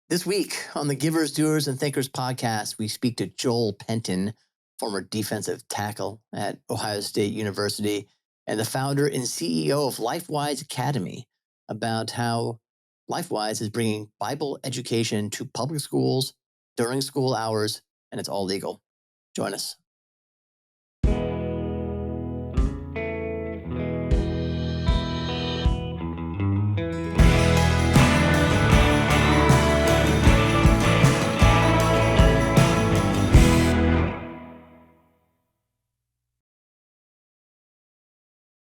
This week on the Givers, Doers, and Thinkers podcast, we speak to Joel Penton, former defensive tackle at Ohio State University and the founder and CEO of LifeWise Academy, about how LifeWise is bringing Bible education to public schools during school hours, and it's all legal. Join us.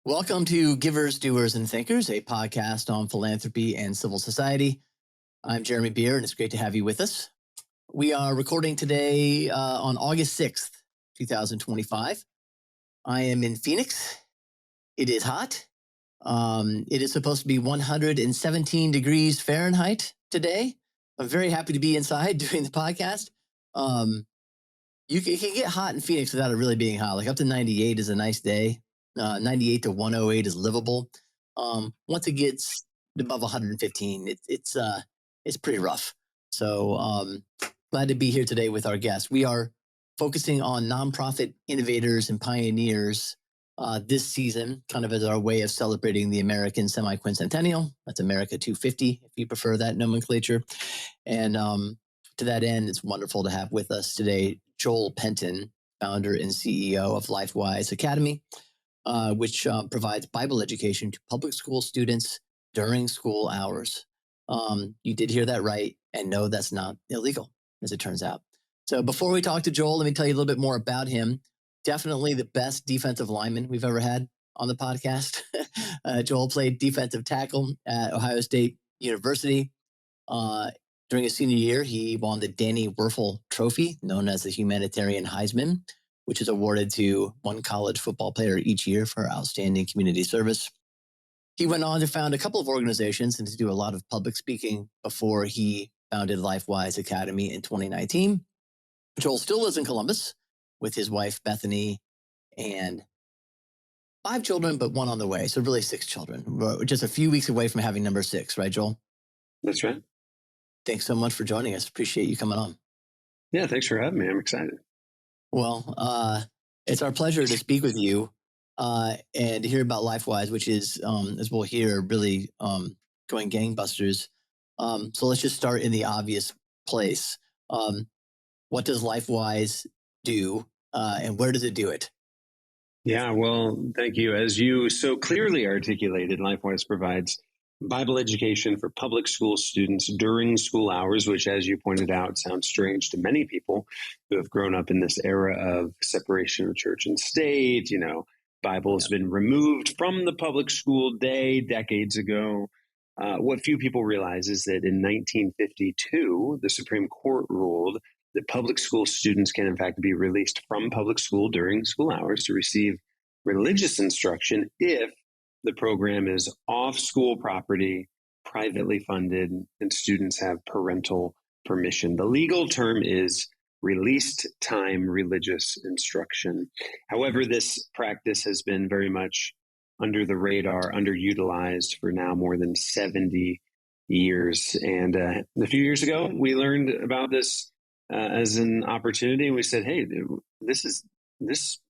Welcome to Givers, Doers, and Thinkers, a podcast on philanthropy and civil society. I'm Jeremy Beer, and it's great to have you with us. We are recording today on August 6th, 2025. I am in Phoenix. It is hot. It is supposed to be 117 degrees Fahrenheit today. I'm very happy to be inside doing the podcast. It can get hot in Phoenix without it really being hot. Like up to 98 is a nice day. 98 to 108 is livable. Once it gets above 115, it's pretty rough. So glad to be here today with our guest. We are focusing on nonprofit innovators and pioneers this season, kind of as our way of celebrating the American semi-quincentennial. That's America 250, if you prefer that nomenclature. And to that end, it's wonderful to have with us today Joel Penton, founder and CEO of LifeWise Academy, which provides Bible education to public school students during school hours. You did hear that right, and no, that's not illegal, as it turns out. So before we talk to Joel, let me tell you a little bit more about him. Definitely the best defensive lineman we've ever had on the podcast. Joel played defensive tackle at Ohio State University. During his senior year, he won the Danny Werfel Trophy, known as the Humanitarian Heisman, which is awarded to one college football player each year for outstanding community service. He went on to found a couple of organizations and to do a lot of public speaking before he founded LifeWise Academy in 2019. Joel still lives in Columbus with his wife, Bethany, and 5 children, but 1 on the way. So really 6 children. We're just a few weeks away from having number 6, right, Joel? That's right. Thanks so much for joining us. Appreciate you coming on. Yeah, thanks for having me. I'm excited. Well, it's our pleasure to speak with you and to hear about LifeWise, which is, as we'll hear, really going gangbusters. So let's just start in the obvious place. What does LifeWise do and where does it do it? Yeah, well, thank you. As you so clearly articulated, LifeWise provides Bible education for public school students during school hours, which, as you pointed out, sounds strange to many people who have grown up in this era of separation of church and state. You know, Bible has been removed from the public school day decades ago. What few people realize is that in 1952, the Supreme Court ruled that public school students can, in fact, be released from public school during school hours to receive religious instruction if the program is off school property, privately funded, and students have parental permission. The legal term is released time religious instruction. However, this practice has been very much under the radar, underutilized for now more than 70 years. And a few years ago, we learned about this as an opportunity. We said, hey, this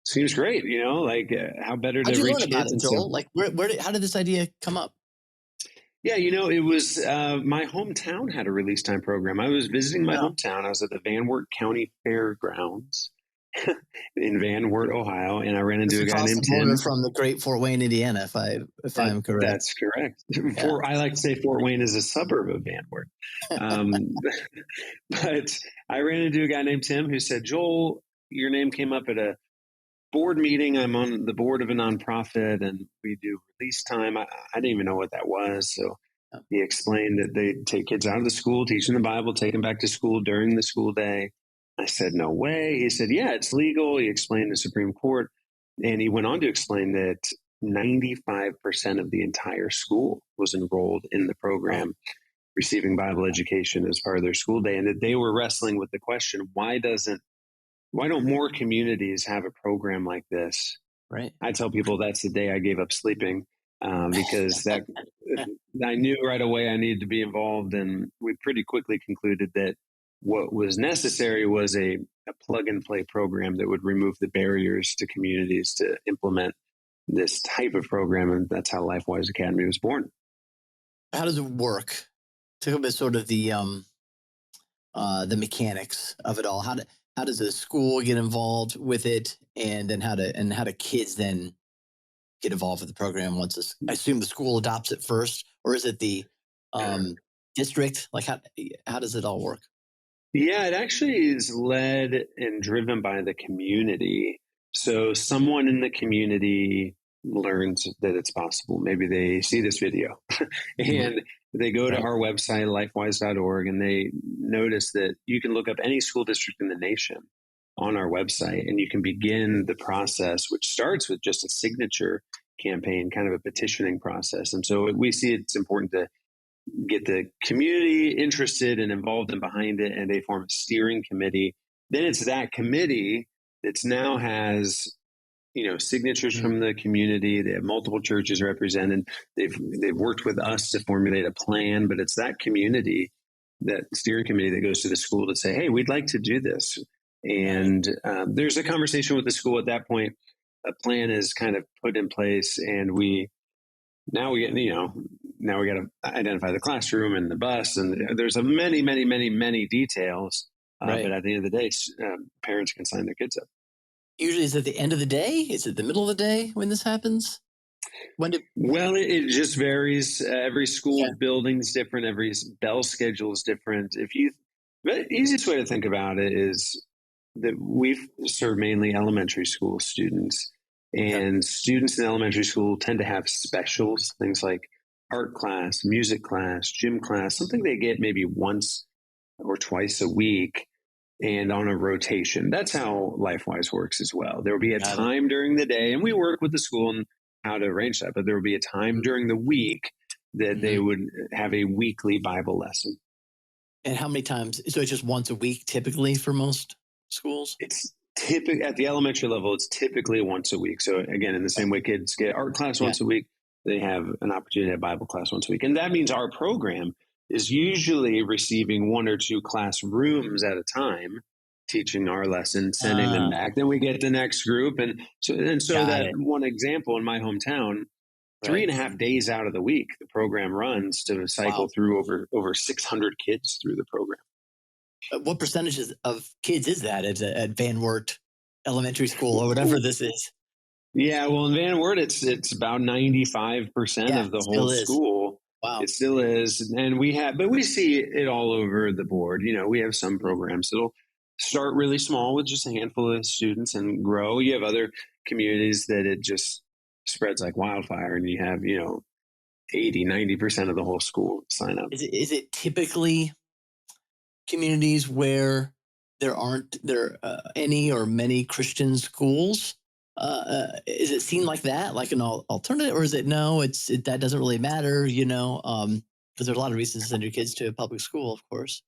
seems great, you know, like how better to reach kids. About it, Joel? Like, how did this idea come up? Yeah, you know, it was my hometown had a release time program. I was visiting my hometown. I was at the Van Wert County Fairgrounds in Van Wert, Ohio, and I ran into a guy named Tim from the great Fort Wayne, Indiana. If I'm correct, that's correct. Yeah. I like to say Fort Wayne is a suburb of Van Wert, but I ran into a guy named Tim who said, "Joel, your name came up at a board meeting. I'm on the board of a nonprofit and we do release time." I didn't even know what that was. So he explained that they take kids out of the school, teach them the Bible, take them back to school during the school day. I said, no way. He said, yeah, it's legal. He explained the Supreme Court. And he went on to explain that 95% of the entire school was enrolled in the program, receiving Bible education as part of their school day. And that they were wrestling with the question, why don't more communities have a program like this? Right. I tell people that's the day I gave up sleeping because I knew right away I needed to be involved, and we pretty quickly concluded that what was necessary was a plug and play program that would remove the barriers to communities to implement this type of program, and that's how LifeWise Academy was born. How does it work? Talk about sort of the mechanics of it all. How does the school get involved with it, and then how do kids then get involved with the program once this? I assume the school adopts it first, or is it the um, district? Like how does it all work? Yeah, it actually is led and driven by the community. So someone in the community learns that it's possible. Maybe they see this video Hmm. and they go to Right. our website, lifewise.org, and they notice that you can look up any school district in the nation on our website and you can begin the process, which starts with just a signature campaign, kind of a petitioning process. And so we see it's important to get the community interested and involved and behind it, and they form a steering committee. Then it's that committee that's now has signatures Mhm. from the community. They have multiple churches represented. They've worked with us to formulate a plan, but it's that community, that steering committee, that goes to the school to say, "Hey, we'd like to do this." Right. And there's a conversation with the school at that point. A plan is kind of put in place, and now we get now we got to identify the classroom and the bus, and there's a many details, but Right. at the end of the day, parents can sign their kids up. Usually, is it the end of the day? Is it the middle of the day when this happens? When do? Well, it just varies. Every school Yeah. building is different. Every bell schedule is different. The easiest way to think about it is that we've served mainly elementary school students, Okay. and students in elementary school tend to have specials, things like art class, music class, gym class, something they get maybe once or twice a week and on a rotation. That's how LifeWise works as well. There will be a Got it. time during the day, and we work with the school on how to arrange that, but there will be a time during the week that they Mm-hmm. would have a weekly Bible lesson. And how many times? So it's just once a week, typically for most schools. It's typically at the elementary level, it's typically once a week. So again, in the Okay. same way kids get art class Yeah. once a week, they have an opportunity to have Bible class once a week. And that means our program is usually receiving one or two classrooms at a time, teaching our lesson, sending them Uh, back. Then we get the next group. And so got that it. one example in my hometown, three Right. and a half days out of the week, the program runs to cycle Wow. through over 600 kids through the program. What percentages of kids is that at Van Wert Elementary School or whatever this is? Yeah, well, in Van Wert, it's about 95% Yeah, of the whole still is. school. Wow. It still is, and but we see it all over the board. We have some Mhm. programs that'll start really small with just a handful of students and grow. You have other communities that it just spreads like wildfire, and you have 80-90% of the whole school sign up. Is it typically communities where there aren't any or many Christian schools? Is it seen like that, like an alternative, or is it no? That doesn't really matter, because there's a lot of reasons to send your kids to a public school, of course.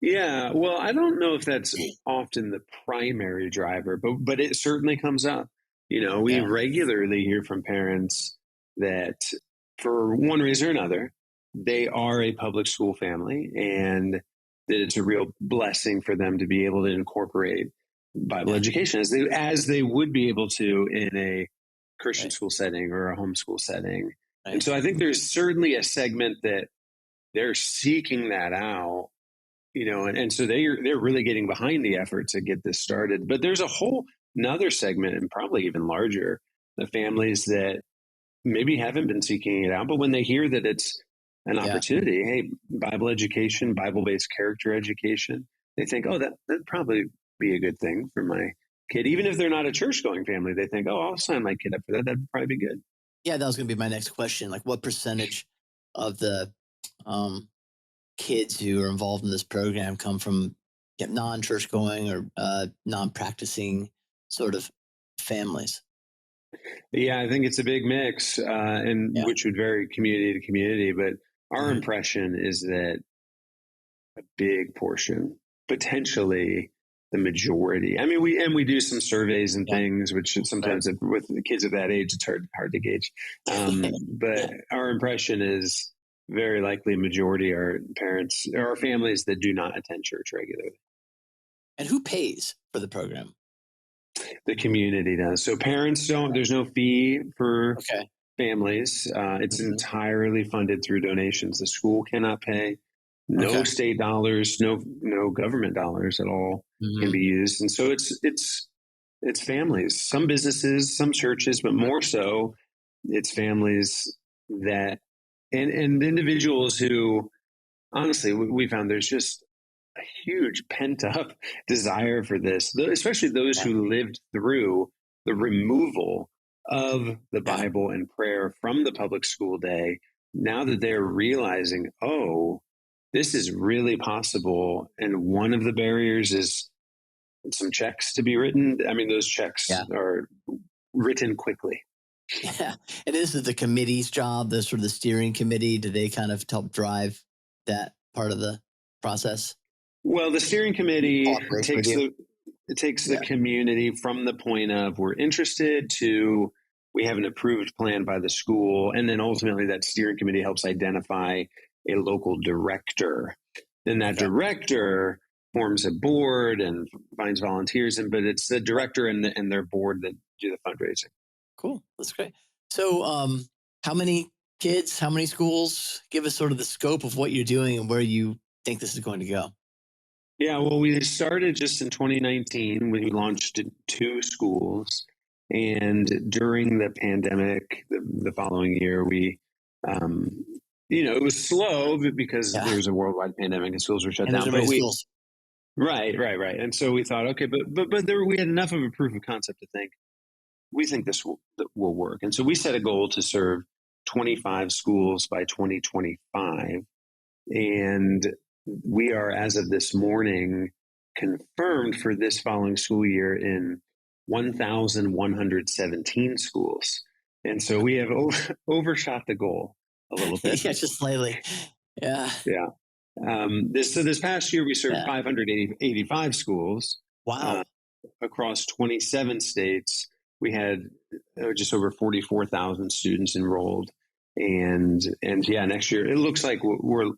Yeah, well, I don't know if that's often the primary driver, but it certainly comes up. We Yeah, regularly hear from parents that for one reason or another, they are a public school family, and that it's a real blessing for them to be able to incorporate Bible yeah, education as they would be able to in a Christian right, school setting or a homeschool setting. And right. so I think there's certainly a segment that they're seeking that out, and so they're really getting behind the effort to get this started. But there's a whole another segment, and probably even larger, the families that maybe haven't been seeking it out, but when they hear that it's an Yeah. opportunity, hey, Bible education, Bible-based character education, they think, oh, that'd probably be a good thing for my kid. Even if they're not a church-going family, they think, oh, I'll sign my kid up for that. That'd probably be good. Yeah, that was going to be my next question. Like, what percentage of the um, kids who are involved in this program come from, yeah, non-church going or non-practicing sort of families? Yeah, I think it's a big mix, and Yeah. which would vary community to community. But our Hmm. impression is that a big portion, potentially the majority. I mean, we do some surveys and Yeah. things, which Right. sometimes with the kids of that age, it's hard to gauge. But Yeah. our impression is very likely a majority are parents or families that do not attend church regularly. And who pays for the program? The community does. So parents don't. There's no fee for Okay. families. It's Hmm. entirely funded through donations. The school cannot pay. No Okay. state dollars, no government dollars at all can Hmm. be used. And so it's families, some businesses, some churches, but more so it's families that and individuals who honestly we found there's just a huge pent up desire for this, especially those Yeah. who lived through the removal of the Yeah. Bible and prayer from the public school day. Now that they're realizing, oh, this is really possible. And one of the barriers is some checks to be written. I mean, those checks Yeah. are written quickly. Yeah. And this is the committee's job, the sort of the steering committee. Do they kind of help drive that part of the process? Well, the steering committee Cooperation with takes you? the Yeah. community from the point of we're interested to we have an approved plan by the school, and then ultimately that steering committee helps identify a local director. Then that Okay. director forms a board and finds volunteers, but it's the Right. director and their board that do the fundraising. Cool. That's great. So, how many kids, how many schools? Give us sort of the scope of what you're doing and where you think this is going to go. Yeah, well, we started just in 2019. We launched two schools, and during the pandemic, the following year, um, it was slow because Yeah. there was a worldwide pandemic and schools were shut And there's down. so But many schools. right, and so we thought, okay, but there we had enough of a proof of concept to think we think this will work, and so we set a goal to serve 25 schools by 2025. And we are, as of this morning, confirmed for this following school year in 1,117 schools. And so we have overshot the goal a little bit. Yeah, just slightly. Yeah. Yeah. This past year, we served Yeah. 585 schools uh, Wow. across 27 states. We had just over 44,000 students enrolled. And yeah, next year, it looks like we'll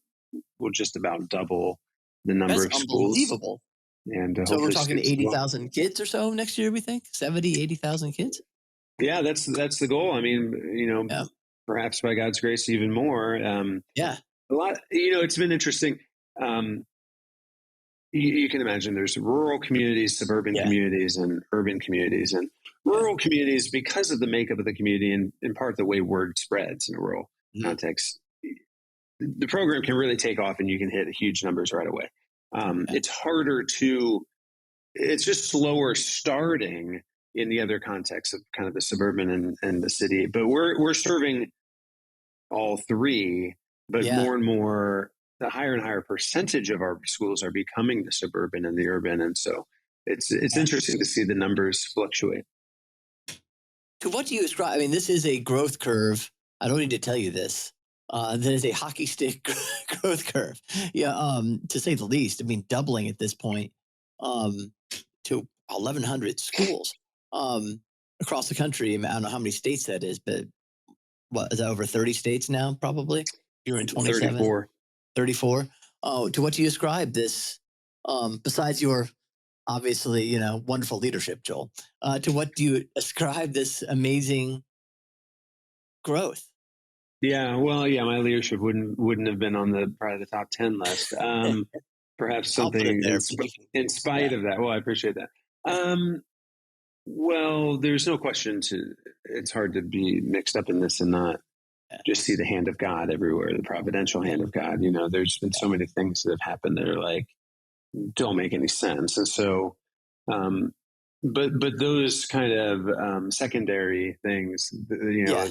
just about double the number That's of schools unbelievable. and So we're hopefully talking students as well. 80,000 kids or so next year, we think? 70, 80,000 kids? Yeah, that's the goal. I mean, Yeah. perhaps by God's grace, even more. Yeah. A lot, it's been interesting. Um, you can imagine there's rural communities, suburban Yeah. communities, and urban communities. And Yeah. rural communities, because of the makeup of the community and in part the way word spreads in a rural Mhm. context, the program can really take off and you can hit huge numbers right away. Yeah. It's harder to it's just slower starting in the other contexts of kind of the suburban and the city. But we're serving all three, but Yeah. more and more, the higher and higher percentage of our schools are becoming the suburban and the urban, and so it's Yeah. interesting to see the numbers fluctuate. To what do you ascribe? I mean, this is a growth curve. I don't need to tell you this. That is a hockey stick growth curve. Yeah, to say the least. I mean, doubling at this point um, to 1,100 schools across the country. I mean, I don't know how many states that is, but what is that, over 30 states now? Probably. You're in 27, 34. 34. Oh, to what do you ascribe this? Besides your obviously, wonderful leadership, Joel. To what do you ascribe this amazing growth? Yeah, well, yeah, my leadership wouldn't have been on the probably the top 10 list. Perhaps I'll put it something there, but you can, in yeah, spite of that. Well, I appreciate that. Well, there's no question it's hard to be mixed up in this and not yeah, just see the hand of God everywhere, the providential hand of God. There's been so many things that have happened that are like don't make any sense. And so um but those kind of secondary things, yeah,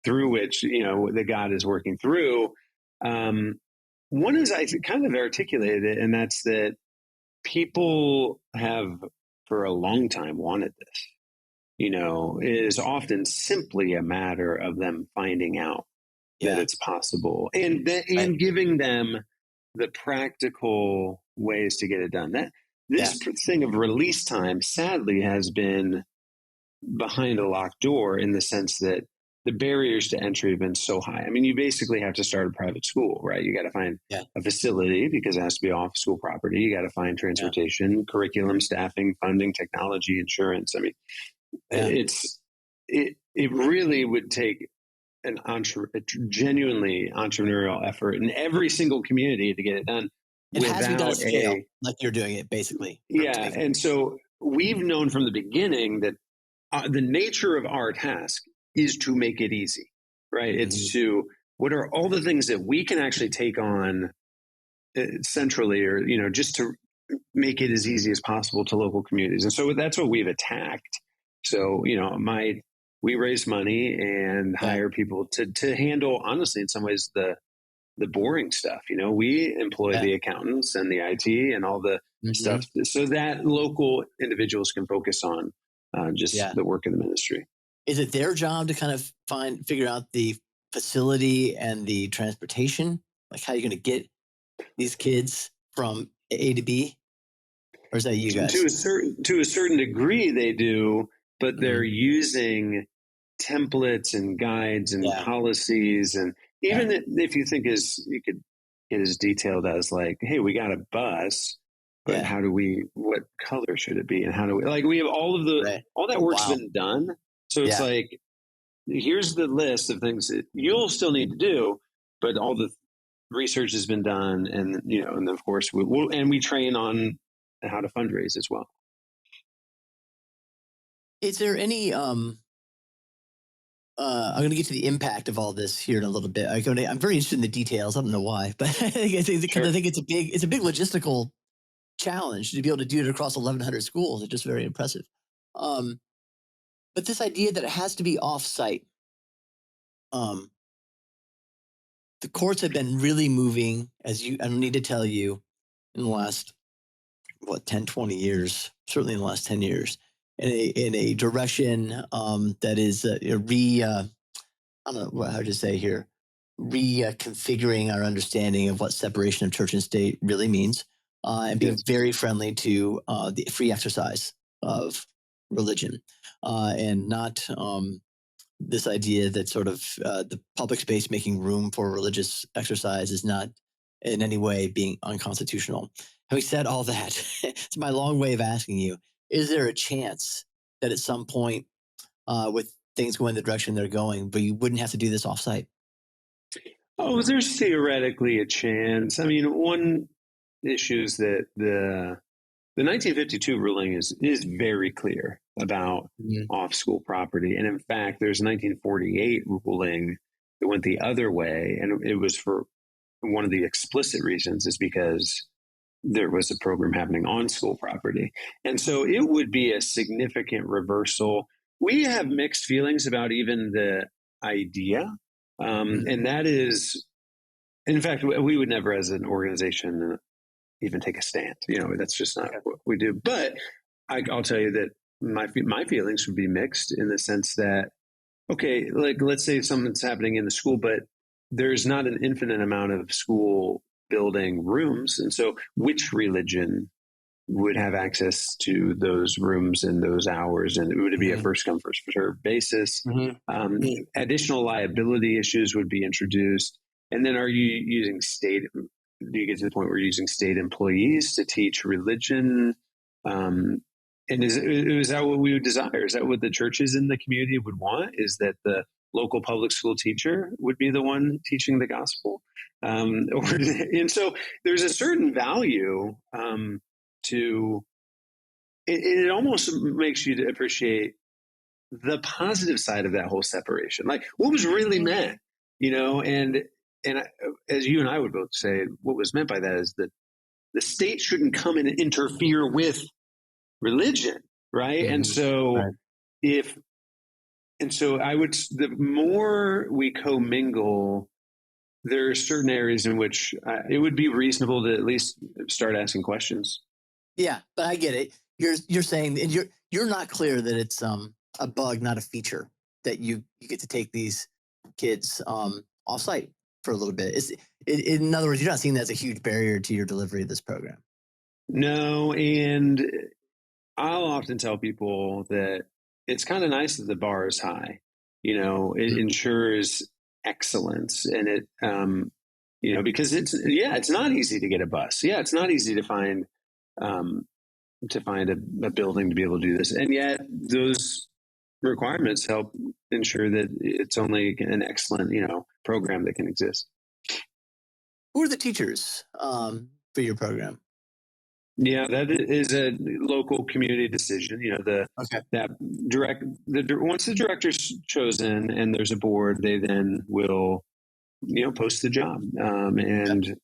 through which, that God is working through. One is I kind of articulated it, and that's that people have for a long time wanted this. It is often simply a matter of them finding out that yeah, it's possible and right, and giving them the practical ways to get it done. Yeah. This thing of release time, sadly, has been behind a locked door in the sense that the barriers to entry have been so high. I mean, you basically have to start a private school, right? You got to find Yeah. a facility because it has to be off school property. You got to find Yeah. transportation, curriculum, staffing, funding, technology, insurance. I mean, Yeah. it really would take a genuinely entrepreneurial effort in every single community to get it done It has to be done at without scale, like you're doing it, basically, to yeah. make it. And so we've known from the beginning that the nature of our task is to make it easy, right? Mhm. It's to what are all the things that we can actually take on centrally, or just to make it as easy as possible to local communities. And so that's what we've attacked. So we raise money and Yeah. hire people to handle, honestly, in some ways, the boring stuff. We employ Yeah. the accountants and the IT and all the Mhm. stuff so that local individuals can focus on just Yeah. the work of the ministry. Is it their job to kind of figure out the facility and the transportation? Like how you're going to get these kids from A to B? Or is that you To guys? a certain degree, they do, but they're Mhm. using templates and guides and Yeah. policies, and Yeah. even if you think as you could get as detailed as like, hey, we got a bus, but Yeah. what color should it be, and how do we have Right. all that work's Wow. been done. So it's Yeah. like, here's the list of things that you'll still need to do, but all the research has been done, and of course we train on how to fundraise as well. Is there any I'm going to get to the impact of all this here in a little bit. I'm very interested in the details. I don't know why, but because I Sure. think it's a big logistical challenge to be able to do it across 1,100 schools. It's just very impressive. Um, but this idea that it has to be off-site, um, the courts have been really moving, I don't need to tell you, in the last, 10, 20 years, certainly in the last 10 years, in a direction that is I don't know how to say here, reconfiguring our understanding of what separation of church and state really means, and being Yes. very friendly to the free exercise of religion, and not this idea that sort of the public space making room for religious exercise is not in any way being unconstitutional. Having said all that, it's my long way of asking you: is there a chance that at some point, with things going the direction they're going, but you wouldn't have to do this offsite? Oh, there's theoretically a chance. I mean, one issue is that the 1952 ruling is very clear about Mhm. off school property, and in fact, there's a 1948 ruling that went the other way, and it was for one of the explicit reasons is because there was a program happening on school property, and so it would be a significant reversal. We have mixed feelings about even the idea, Mhm. and that is, in fact, we would never, as an organization, even take a stand. That's just not Okay. what we do. But I'll tell you that my feelings would be mixed in the sense that, okay, like let's say something's happening in the school, but there's not an infinite amount of school building rooms, and so which religion would have access to those rooms and those hours, and it would be a Mhm. first come first served basis. Mhm. Mhm. Additional liability issues would be introduced, and then are you using state? Do you get to the point where you're using state employees to teach religion? And is that what we would desire? Is that what the churches in the community would want? Is that the local public school teacher would be the one teaching the gospel? And so there's a certain value to it almost makes you to appreciate the positive side of that whole separation, like what was really meant, and as you and I would both say, what was meant by that is that the state shouldn't come in and interfere with religion, right? And Mhm. so Right. if and so I would, the more we commingle, there are certain areas in which it would be reasonable to at least start asking questions. Yeah, but I get it. You're saying, and you're not clear that it's a bug, not a feature, that you get to take these kids off site for a little bit. In other words, you're not seeing that as a huge barrier to your delivery of this program. No, and I'll often tell people that it's kind of nice that the bar is high. It Mhm. ensures excellence, and because it's not easy to get a bus. Yeah, it's not easy um, to find a building to be able to do this, and yet those requirements help ensure that it's only an excellent, program that can exist. Who are the teachers for your program? Yeah, that is a local community decision. Okay. That once the director's chosen and there's a board, they then will post the job, Yep.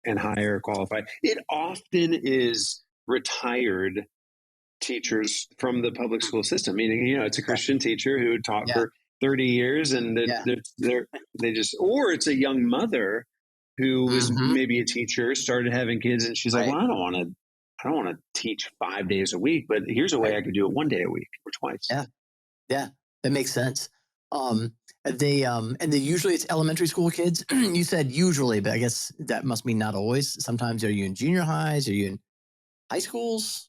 and hire qualified. It often is retired teachers from the public school system, meaning it's a Okay. Christian teacher who taught Yeah. for 30 years, and Yeah. they just, or it's a young mother who was Hmm. maybe a teacher, started having kids, and she's like, Right. well, I don't want to teach 5 days a week, but here's a way Right. I could do it one day a week or twice. Yeah. Yeah. That makes sense. Um, and they usually it's elementary school kids. You said usually, but I guess that must mean not always. Sometimes are you in junior highs? Are you in high schools?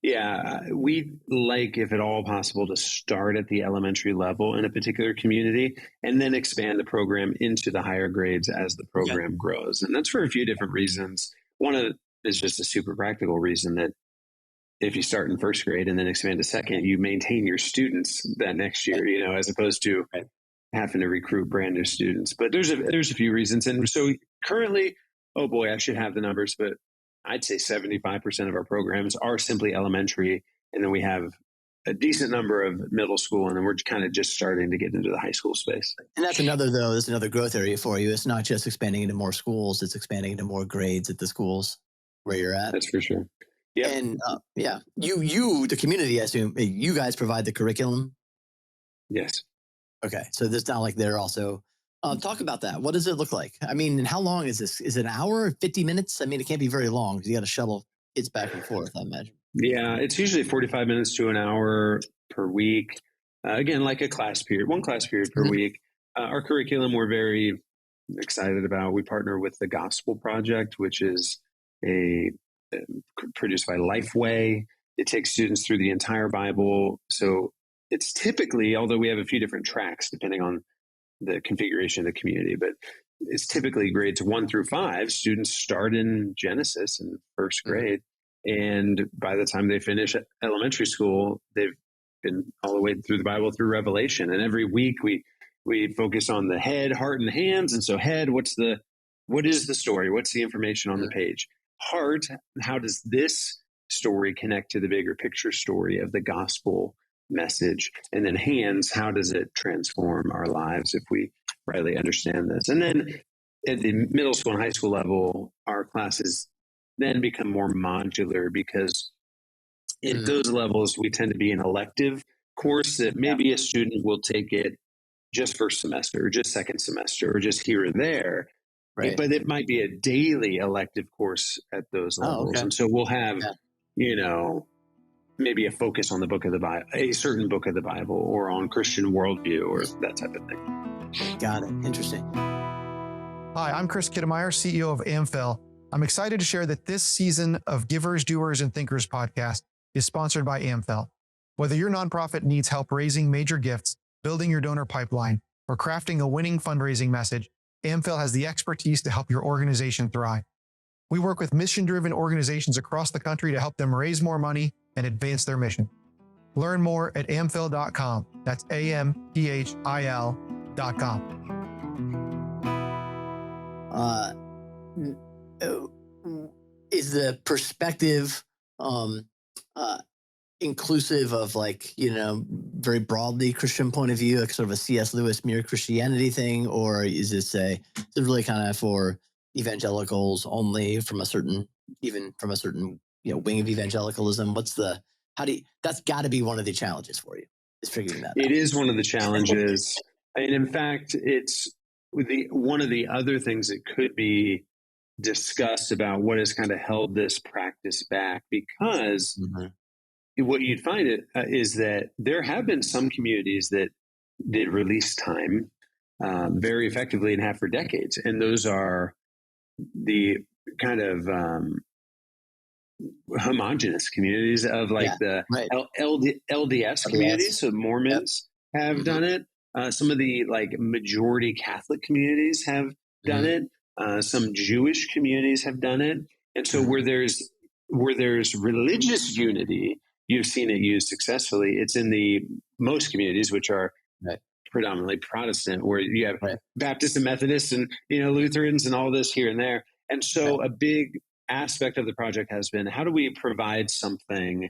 Yeah, we like, if at all possible, to start at the elementary level in a particular community and then expand the program into the higher grades as the Okay. program grows. And that's for a few different reasons. One of is just a super practical reason that if you start in first grade and then expand to second, you maintain your students that next Right. year, as opposed to Right. having to recruit brand new students. But there's a few reasons. And so currently, oh boy, I should have the numbers, but I'd say 75% of our programs are simply elementary. And then we have a decent number of middle school. And then we're kind of just starting to get into the high school space. And that's another growth area for you. It's not just expanding into more schools; it's expanding into more grades at the schools where you're at. That's for sure. Yep. And yeah, the community, I assume you guys provide the curriculum. Yes. Okay, so it's not like they're also. Talk about that. What does it look like? I mean, and how long is this? Is it an hour, 50 minutes? I mean, it can't be very long because you got to shuttle kids back and forth. I imagine. Yeah. It's usually 45 minutes to an hour per week. Again, like a class period, one class period per Mhm. week. Our curriculum, we're very excited about. We partner with the Gospel Project, which is a produced by Lifeway. It takes students through the entire Bible. So it's typically, although we have a few different tracks depending on the configuration of the community, but it's typically grades 1 through 5. Students start in Genesis in first Mhm. grade, and by the time they finish elementary school, they've been all the way through the Bible through Revelation. And every week we focus on the head, heart, and hands. And so, head, what is the story? What's the information on the Mhm. page? Heart, how does this story connect to the bigger picture story of the gospel message? And then hands, how does it transform our lives if we rightly understand this? And then at the middle school and high school level, our classes then become more modular because at Mhm. those levels, we tend to be an elective course that Yeah. maybe a student will take it just first semester or just second semester or just here or there. Right. But it might be a daily elective course at those Oh, levels. okay. And so we'll have, Yeah. you know, maybe a focus on the book of the Bible, a certain book of the Bible, or on Christian worldview, or that type of thing. Got it. Interesting. Hi, I'm Chris Kittemeyer, CEO of Amphel. I'm excited to share that this season of Givers, Doers, and Thinkers podcast is sponsored by Amphel. Whether your nonprofit needs help raising major gifts, building your donor pipeline, or crafting a winning fundraising message, Amphel has the expertise to help your organization thrive. We work with mission-driven organizations across the country to help them raise more money and advance their mission. Learn more at amphil.com. That's AMPHIL.com. N- uh, is the perspective um, uh, inclusive of very broadly Christian point of view, like sort of a C.S. Lewis mere Christianity thing, or is it really kind of for evangelicals only from a certain wing of evangelicalism? That's got to be one of the challenges for you is figuring that It out. is one of the challenges. And in fact, it's one of the other things that could be discussed about what has kind of held this practice back, because Mhm. what you'd find is that there have been some communities that did release time very effectively and have for decades. And those are the kind of homogenous communities of like the right. LDS communities. So Yep. Mormons have hmm done it. Some of the like majority Catholic communities have done hmm it. Some Jewish communities have done it. And so hmm where there's religious unity, you've seen it used successfully. It's in the most communities, which are Right. predominantly Protestant, where you have Right. Baptists and Methodists and Lutherans and all this here and there. And Right. so a big aspect of the project has been, how do we provide something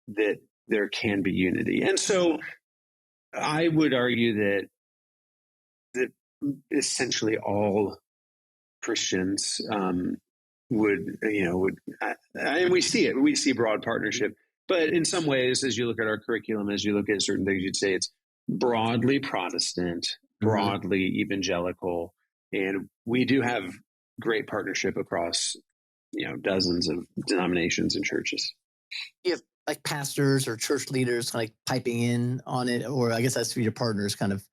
that there can be unity? And so I would argue that essentially all Christians and we see broad partnership, but in some ways, as you look at our curriculum, as you look at certain things, you'd say it's broadly Protestant, hmm broadly evangelical, and we do have great partnership across dozens of denominations and churches. You have like pastors or church leaders like piping in on it, or I guess that's for your partner's kind of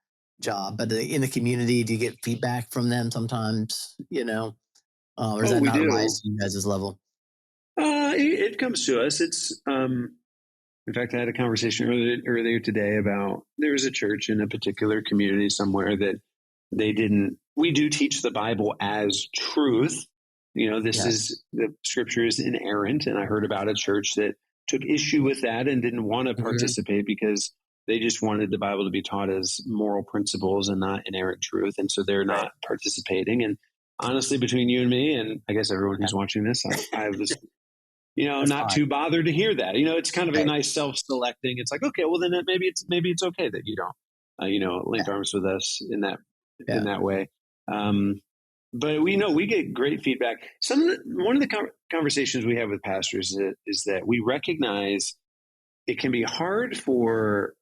job. But in the community, do you get feedback from them sometimes? Or is Oh, that we not do. rise to you guys' level? It comes to us. It's in fact, I had a conversation earlier today about there was a church in a particular community somewhere that we do teach the Bible as truth. This Yeah. is the scripture is inerrant. And I heard about a church that took issue with that and didn't want to hmm participate because they just wanted the Bible to be taught as moral principles and not inerrant truth. And so they're Right. not participating. And honestly, between you and me, and I guess everyone Yeah. who's watching this, I was That's not fine. too bothered to hear that. It's kind of a Right. nice self-selecting. It's like, okay, well then maybe it's okay that you don't, link Yeah. arms with us in Yeah. that way. Um, but we get great feedback. One of the conversations we have with pastors is that we recognize it can be hard for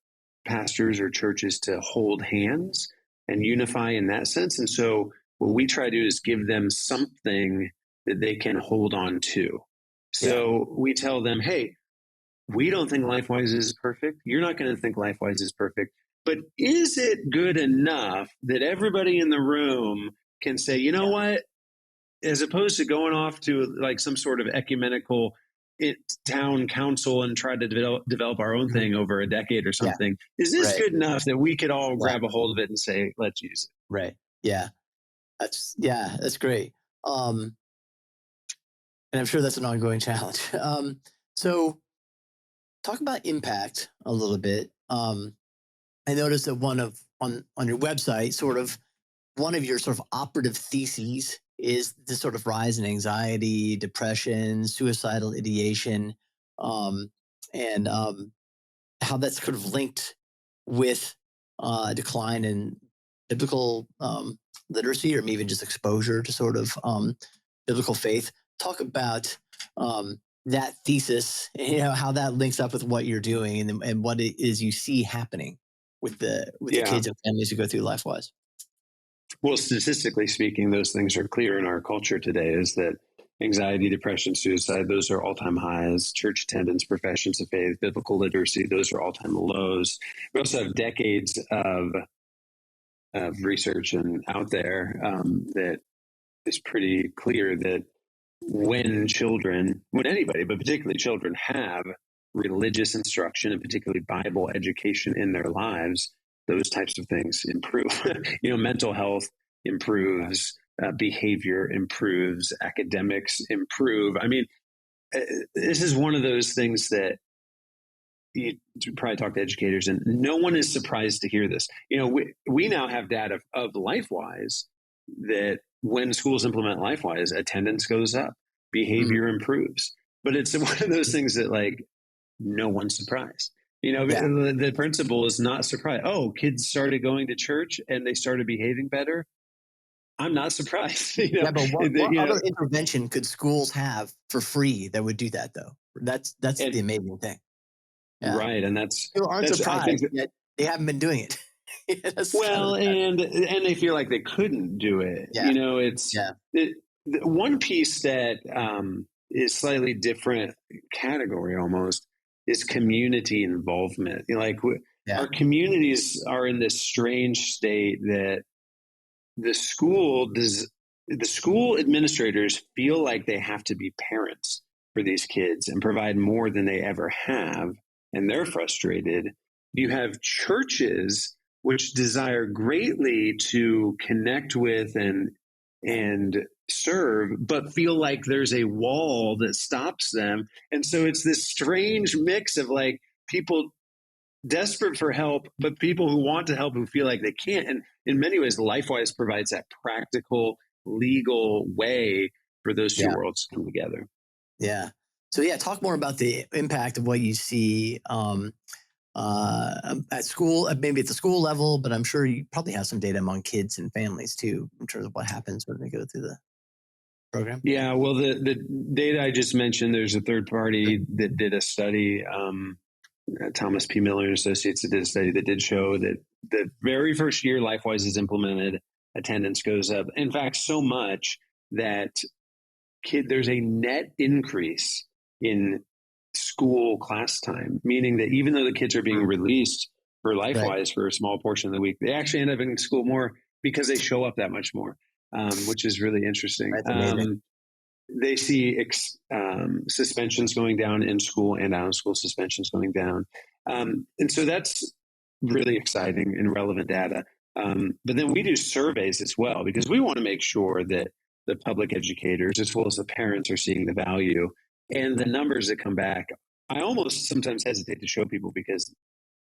pastors or churches to hold hands and unify in that sense. And so what we try to do is give them something that they can hold on to. Yeah. So we tell them, hey, we don't think LifeWise is perfect. You're not going to think LifeWise is perfect. But is it good enough that everybody in the room can say, you know Yeah. what? As opposed to going off to like some sort of ecumenical town council and try to develop our own Mhm. thing over a decade or Yeah. something, is this Right. good enough that we could all Yeah. grab a hold of it and say, let's use it? Right. Yeah. That's great. Um, and I'm sure that's an ongoing challenge. So talk about impact a little bit. I noticed that on your website, sort of one of your sort of operative theses is the sort of rise in anxiety, depression, suicidal ideation, um, and how that's sort of linked with a decline in biblical literacy, or maybe even just exposure to sort of biblical faith. Talk about that thesis, and how that links up with what you're doing, and what it is you see happening with the Yeah. kids and families who go through LifeWise. Well, statistically speaking, those things are clear in our culture today, is that anxiety, depression, suicide, those are all-time highs. Church attendance, professions of faith, biblical literacy, those are all-time lows. We also have decades of research and out there that is pretty clear that when anybody, but particularly children, have religious instruction and particularly Bible education in their lives, those types of things improve. Mental health improves, behavior improves, academics improve. I mean, this is one of those things that you probably talk to educators, and no one is surprised to hear this. We now have data of LifeWise that when schools implement LifeWise, attendance goes up, Mhm. behavior improves. But it's one of those things that like no one's surprised. Yeah, The principal is not surprised. Oh, kids started going to church and they started behaving better. I'm not surprised. yeah. But what You know, other intervention could schools have for free that would do that though? That's the and amazing thing. Yeah, right, and people aren't I think surprised yet they haven't been doing it. That's kind of well, the sad. and they feel like they couldn't do it. Yeah, It's yeah. the one piece that is slightly different category almost is community involvement. Yeah. Our communities are in this strange state that the school does. The school administrators feel like they have to be parents for these kids and provide more than they ever have, and they're frustrated. You have churches which desire greatly to connect with and serve, but feel like there's a wall that stops them. And so it's this strange mix of like people desperate for help, but people who want to help who feel like they can't. And in many ways, LifeWise provides that practical, legal way for those two worlds to come together. Yeah. So talk more about the impact of what you see at school, maybe at the school level, but I'm sure you probably have some data among kids and families too, in terms of what happens when they go through the program. Yeah, well, the data I just mentioned, there's a third party that did a study, Thomas P. Miller and Associates, that did a study that did show that the very first year LifeWise is implemented, attendance goes up. In fact, so much that there's a net increase in school class time, meaning that even though the kids are being released for LifeWise for a small portion of the week, they actually end up in school more because they show up that much more, which is really interesting. They see suspensions going down in school and out of school suspensions going down. And so that's really exciting and relevant data. But then we do surveys as well, because we want to make sure that the public educators, as well as the parents, are seeing the value. And the numbers that come back, I almost sometimes hesitate to show people because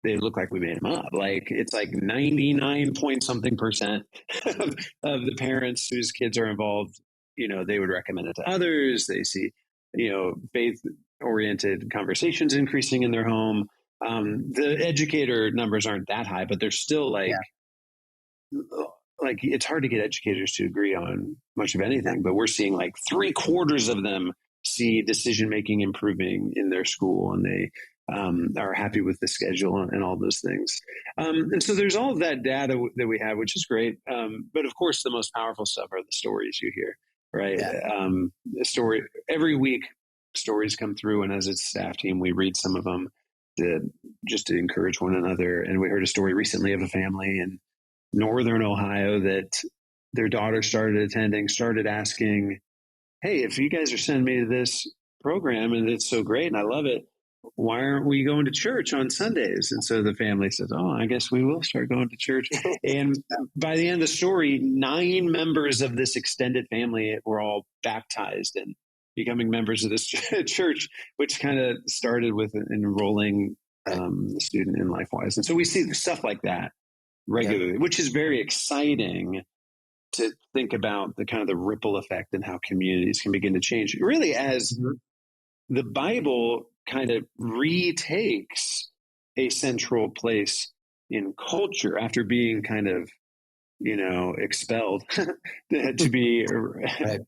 they look like we made them up. Like it's like 99 point something percent of the parents whose kids are involved, they would recommend it to others. They see, faith-oriented conversations increasing in their home. The educator numbers aren't that high, but they're still like it's hard to get educators to agree on much of anything. But we're seeing like 3/4 of them see decision-making improving in their school, and they are happy with the schedule and all those things. And so there's all of that data that we have, which is great. But of course, the most powerful stuff are the stories you hear, right? The story every week, stories come through, and as a staff team, we read some of them just to encourage one another. And we heard a story recently of a family in Northern Ohio that their daughter started asking, hey, if you guys are sending me to this program and it's so great and I love it, why aren't we going to church on Sundays? And so the family says, oh, I guess we will start going to church. And by the end of the story, 9 members of this extended family were all baptized and becoming members of this church, which kind of started with enrolling the student in LifeWise. And so we see stuff like that regularly, which is very exciting to think about the kind of the ripple effect and how communities can begin to change, really, as the Bible kind of retakes a central place in culture after being kind of, expelled to be, to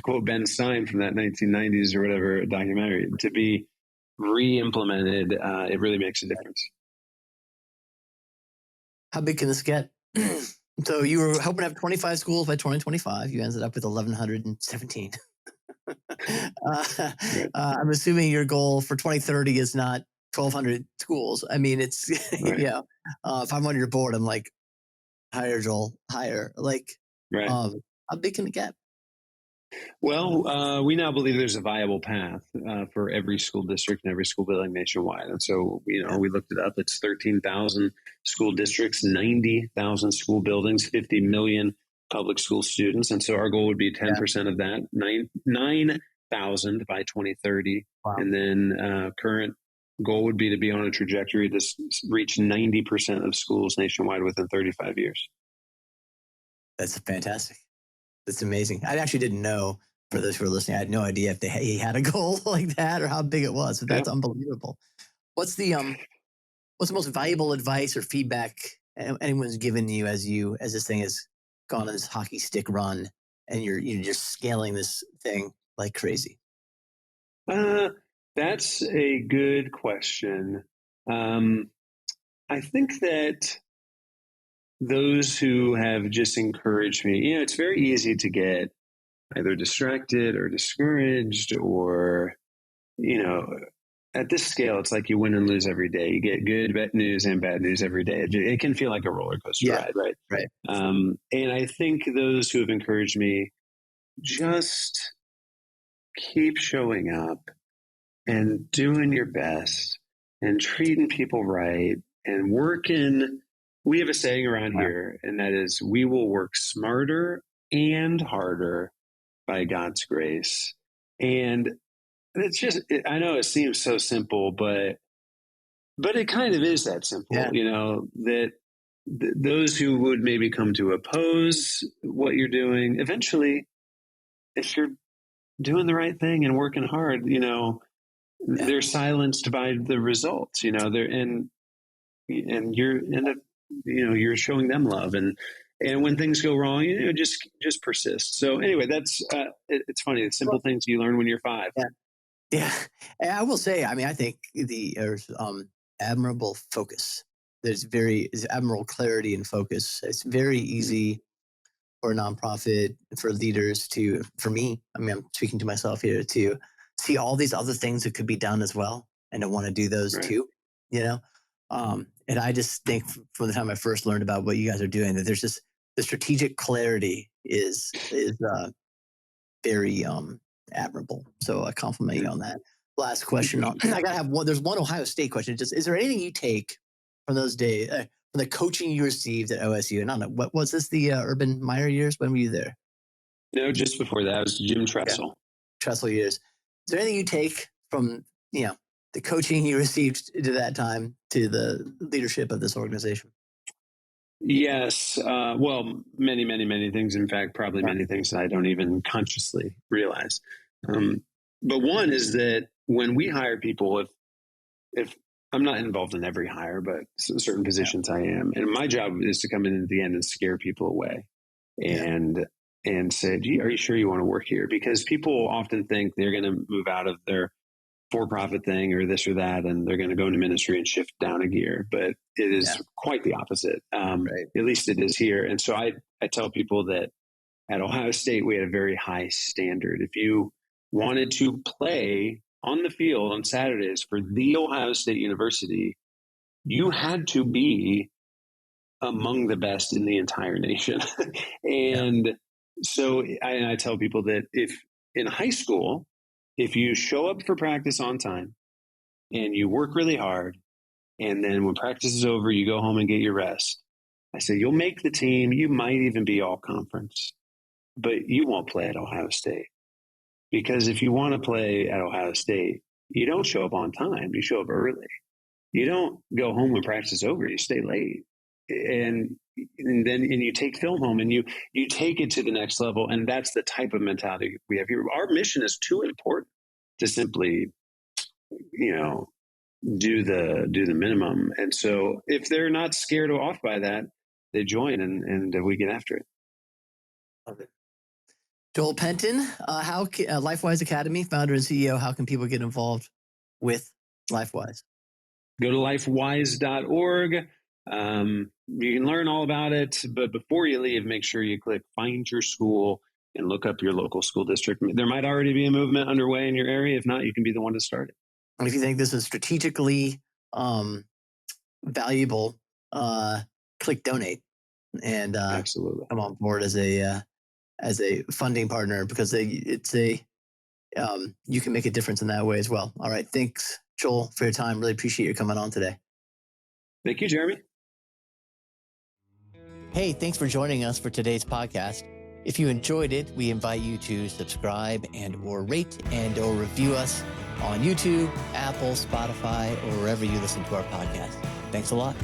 quote Ben Stein from that 1990s or whatever documentary, to be re-implemented. It really makes a difference. How big can this get? So you were hoping to have 25 schools by 2025. You ended up with 1,117. I'm assuming your goal for 2030 is not 1,200 schools. I mean, it's, if I'm on your board, I'm like, higher, Joel, higher. Like, how big can it get? Well, we now believe there's a viable path for every school district and every school building nationwide. And so, we looked it up. It's 13,000 school districts, 90,000 school buildings, 50 million public school students. And so our goal would be 10% of that, 9,000 by 2030. Wow. And then current goal would be to be on a trajectory to reach 90% of schools nationwide within 35 years. That's fantastic. That's amazing. I actually didn't know, for those who are listening, I had no idea if he had a goal like that or how big it was. But that's unbelievable. What's the most valuable advice or feedback anyone's given you as this thing has gone on this hockey stick run and you're just scaling this thing like crazy? That's a good question. I think that those who have just encouraged me, it's very easy to get either distracted or discouraged or, at this scale, it's like you win and lose every day. You get good news and bad news every day. It can feel like a roller coaster ride, right? Right. And I think those who have encouraged me, just keep showing up and doing your best and treating people right and working. We have a saying around here, and that is, we will work smarter and harder by God's grace. And it's just, I know it seems so simple, but it kind of is that simple, that those who would maybe come to oppose what you're doing, eventually, if you're doing the right thing and working hard, they're silenced by the results, and you're showing them love, and when things go wrong, just persist. So anyway, that's it's funny, the simple things you learn when you're 5. Yeah. And I will say, I think there's admirable focus. There's admirable clarity and focus. It's very easy for a nonprofit, for leaders for me, I'm speaking to myself here, to see all these other things that could be done as well and to want to do those too, and I just think from the time I first learned about what you guys are doing, that there's just the strategic clarity is very admirable. So I compliment you on that. Last question. I gotta have one. There's one Ohio State question. Just, is there anything you take from those days, from the coaching you received at OSU? And I don't know, what was this, the Urban Meyer years? When were you there? No, just before that, it was Jim Tressel. Yeah. Tressel years. Is there anything you take from the coaching you received to that time to the leadership of this organization? Yes. Well, many, many, many things. In fact, probably many things that I don't even consciously realize. But one is that when we hire people, if I'm not involved in every hire, but certain positions I am, and my job is to come in at the end and scare people away and say, "Gee, are you sure you want to work here?" Because people often think they're going to move out of their for-profit thing or this or that, and they're going to go into ministry and shift down a gear. But it is quite the opposite. At least it is here. And so I tell people that at Ohio State, we had a very high standard. If you wanted to play on the field on Saturdays for the Ohio State University, you had to be among the best in the entire nation. And so I tell people that if in high school, if you show up for practice on time and you work really hard, and then when practice is over, you go home and get your rest, I say, you'll make the team. You might even be all conference, but you won't play at Ohio State. Because if you want to play at Ohio State, you don't show up on time. You show up early. You don't go home when practice is over. You stay late. And then you take film home and you take it to the next level. And that's the type of mentality we have here. Our mission is too important to simply, do the minimum. And so if they're not scared off by that, they join and we get after it. Love it. Joel Penton, LifeWise Academy, founder and CEO. How can people get involved with LifeWise? Go to lifewise.org. You can learn all about it, but before you leave, make sure you click Find Your School and look up your local school district. There might already be a movement underway in your area. If not, you can be the one to start it. And if you think this is strategically valuable, click Donate and absolutely come on board as a funding partner, because you can make a difference in that way as well. All right. Thanks, Joel, for your time. Really appreciate you coming on today. Thank you, Jeremy. Hey, thanks for joining us for today's podcast. If you enjoyed it, we invite you to subscribe or rate or review us on YouTube, Apple, Spotify, or wherever you listen to our podcast. Thanks a lot.